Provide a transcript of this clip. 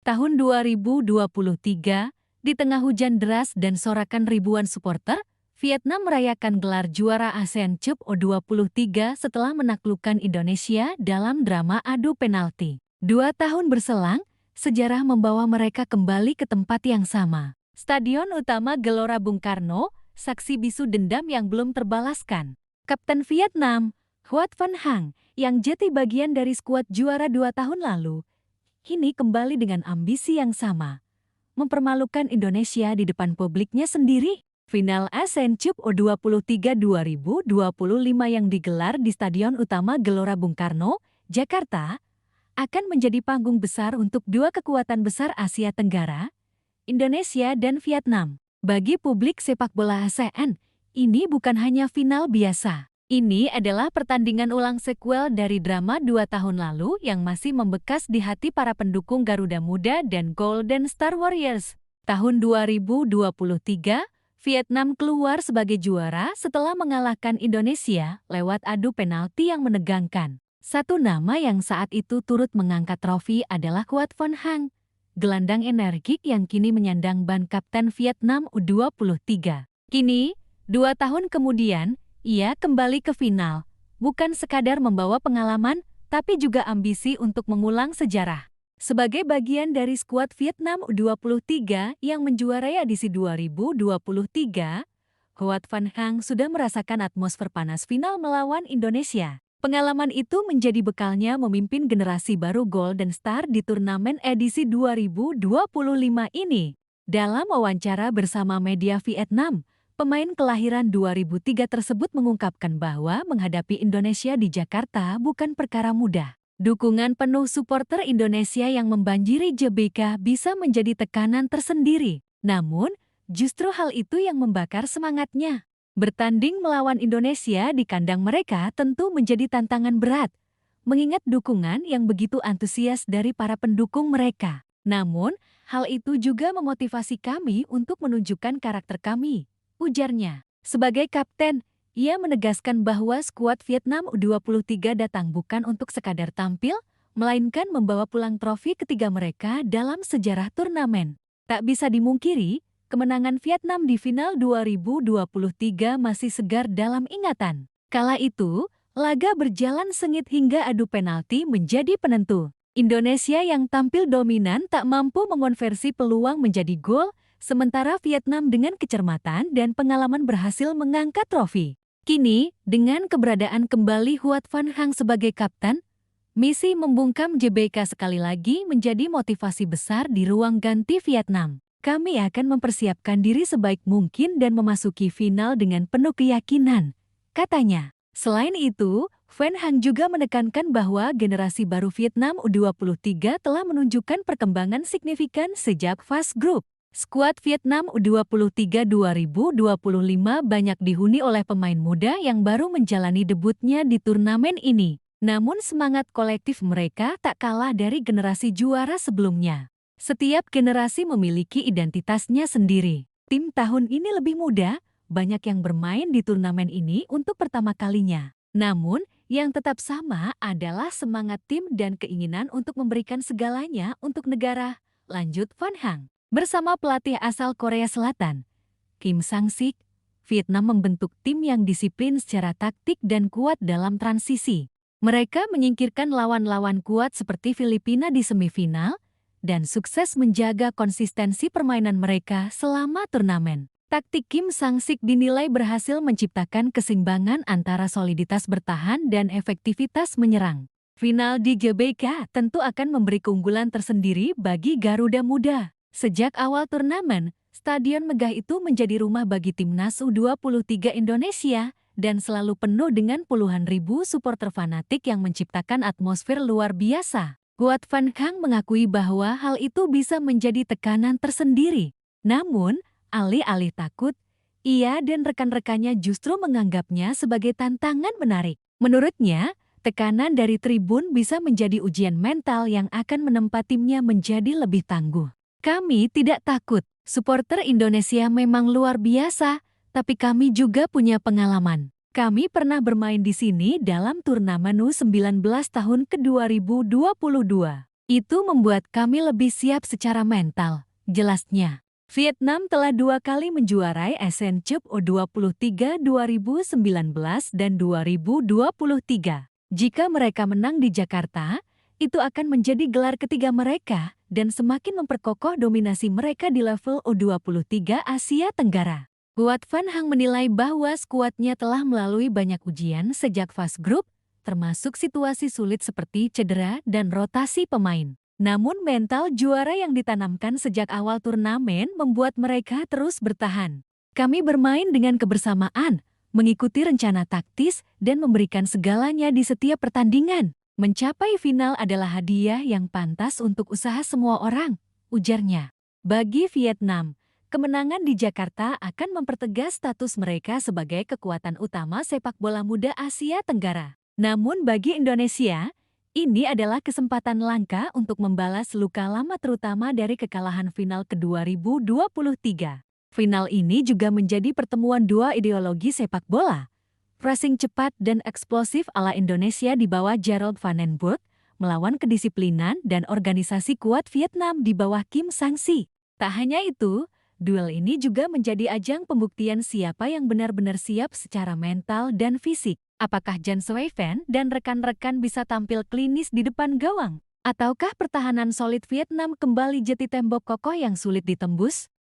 Tahun 2023, di tengah hujan deras dan sorakan ribuan supporter, Vietnam merayakan gelar juara ASEAN Cup U23 setelah menaklukkan Indonesia dalam drama adu penalti. 2 tahun berselang, sejarah membawa mereka kembali ke tempat yang sama. Stadion utama Gelora Bung Karno, saksi bisu dendam yang belum terbalaskan. Kapten Vietnam, Huat Van Hang, yang jadi bagian dari skuad juara 2 tahun lalu, kini kembali dengan ambisi yang sama. Mempermalukan Indonesia di depan publiknya sendiri. Final ASEAN Cup U23 2025 yang digelar di Stadion Utama Gelora Bung Karno, Jakarta, akan menjadi panggung besar untuk dua kekuatan besar Asia Tenggara, Indonesia dan Vietnam. Bagi publik sepak bola ASEAN, ini bukan hanya final biasa. Ini adalah pertandingan ulang sequel dari drama 2 tahun lalu yang masih membekas di hati para pendukung Garuda Muda dan Golden Star Warriors. Tahun 2023, Vietnam keluar sebagai juara setelah mengalahkan Indonesia lewat adu penalti yang menegangkan. Satu nama yang saat itu turut mengangkat trofi adalah Huat Van Hang, gelandang energik yang kini menyandang ban kapten Vietnam U23. Kini, 2 tahun kemudian, ia kembali ke final, bukan sekadar membawa pengalaman, tapi juga ambisi untuk mengulang sejarah. Sebagai bagian dari skuad Vietnam U23 yang menjuarai edisi 2023, Huat Van Hang sudah merasakan atmosfer panas final melawan Indonesia. Pengalaman itu menjadi bekalnya memimpin generasi baru Golden Star di turnamen edisi 2025 ini. Dalam wawancara bersama media Vietnam, pemain kelahiran 2003 tersebut mengungkapkan bahwa menghadapi Indonesia di Jakarta bukan perkara mudah. Dukungan penuh supporter Indonesia yang membanjiri GBK bisa menjadi tekanan tersendiri. Namun, justru hal itu yang membakar semangatnya. Bertanding melawan Indonesia di kandang mereka tentu menjadi tantangan berat, mengingat dukungan yang begitu antusias dari para pendukung mereka. Namun, hal itu juga memotivasi kami untuk menunjukkan karakter kami, ujarnya. Sebagai kapten, ia menegaskan bahwa skuad Vietnam U23 datang bukan untuk sekadar tampil, melainkan membawa pulang trofi ketiga mereka dalam sejarah turnamen. Tak bisa dimungkiri, kemenangan Vietnam di final 2023 masih segar dalam ingatan. Kala itu, laga berjalan sengit hingga adu penalti menjadi penentu. Indonesia yang tampil dominan tak mampu mengonversi peluang menjadi gol, sementara Vietnam dengan kecermatan dan pengalaman berhasil mengangkat trofi. Kini, dengan keberadaan kembali Huat Van Hang sebagai kapten, misi membungkam GBK sekali lagi menjadi motivasi besar di ruang ganti Vietnam. Kami akan mempersiapkan diri sebaik mungkin dan memasuki final dengan penuh keyakinan, katanya. Selain itu, Van Hang juga menekankan bahwa generasi baru Vietnam U23 telah menunjukkan perkembangan signifikan sejak fase grup. Skuad Vietnam U23 2025 banyak dihuni oleh pemain muda yang baru menjalani debutnya di turnamen ini. Namun semangat kolektif mereka tak kalah dari generasi juara sebelumnya. Setiap generasi memiliki identitasnya sendiri. Tim tahun ini lebih muda, banyak yang bermain di turnamen ini untuk pertama kalinya. Namun, yang tetap sama adalah semangat tim dan keinginan untuk memberikan segalanya untuk negara, lanjut Van Hang. Bersama pelatih asal Korea Selatan, Kim Sang-sik, Vietnam membentuk tim yang disiplin secara taktik dan kuat dalam transisi. Mereka menyingkirkan lawan-lawan kuat seperti Filipina di semifinal dan sukses menjaga konsistensi permainan mereka selama turnamen. Taktik Kim Sang-sik dinilai berhasil menciptakan keseimbangan antara soliditas bertahan dan efektivitas menyerang. Final di GBK tentu akan memberi keunggulan tersendiri bagi Garuda Muda. Sejak awal turnamen, Stadion megah itu menjadi rumah bagi timnas U23 Indonesia dan selalu penuh dengan puluhan ribu supporter fanatik yang menciptakan atmosfer luar biasa. Huat Van Hang mengakui bahwa hal itu bisa menjadi tekanan tersendiri. Namun, alih-alih takut, ia dan rekan-rekannya justru menganggapnya sebagai tantangan menarik. Menurutnya, tekanan dari tribun bisa menjadi ujian mental yang akan menempa timnya menjadi lebih tangguh. Kami tidak takut, supporter Indonesia memang luar biasa, tapi kami juga punya pengalaman. Kami pernah bermain di sini dalam turnamen U19 tahun ke-2022. Itu membuat kami lebih siap secara mental, jelasnya. Vietnam telah 2 kali menjuarai Asian Cup U23 2019 dan 2023. Jika mereka menang di Jakarta, itu akan menjadi gelar ketiga mereka dan semakin memperkokoh dominasi mereka di level U23 Asia Tenggara. Kuat Van Hang menilai bahwa skuadnya telah melalui banyak ujian sejak fase grup, termasuk situasi sulit seperti cedera dan rotasi pemain. Namun mental juara yang ditanamkan sejak awal turnamen membuat mereka terus bertahan. Kami bermain dengan kebersamaan, mengikuti rencana taktis, dan memberikan segalanya di setiap pertandingan. Mencapai final adalah hadiah yang pantas untuk usaha semua orang, ujarnya. Bagi Vietnam, kemenangan di Jakarta akan mempertegas status mereka sebagai kekuatan utama sepak bola muda Asia Tenggara. Namun bagi Indonesia, ini adalah kesempatan langka untuk membalas luka lama terutama dari kekalahan final ke-2023. Final ini juga menjadi pertemuan dua ideologi sepak bola. Pressing cepat dan eksplosif ala Indonesia di bawah Gerald Van den Burg, melawan kedisiplinan dan organisasi kuat Vietnam di bawah Kim Sang-si. Tak hanya itu, duel ini juga menjadi ajang pembuktian siapa yang benar-benar siap secara mental dan fisik. Apakah Jan Shuai Van dan rekan-rekan bisa tampil klinis di depan gawang? Ataukah pertahanan solid Vietnam kembali jadi tembok kokoh yang sulit ditembus?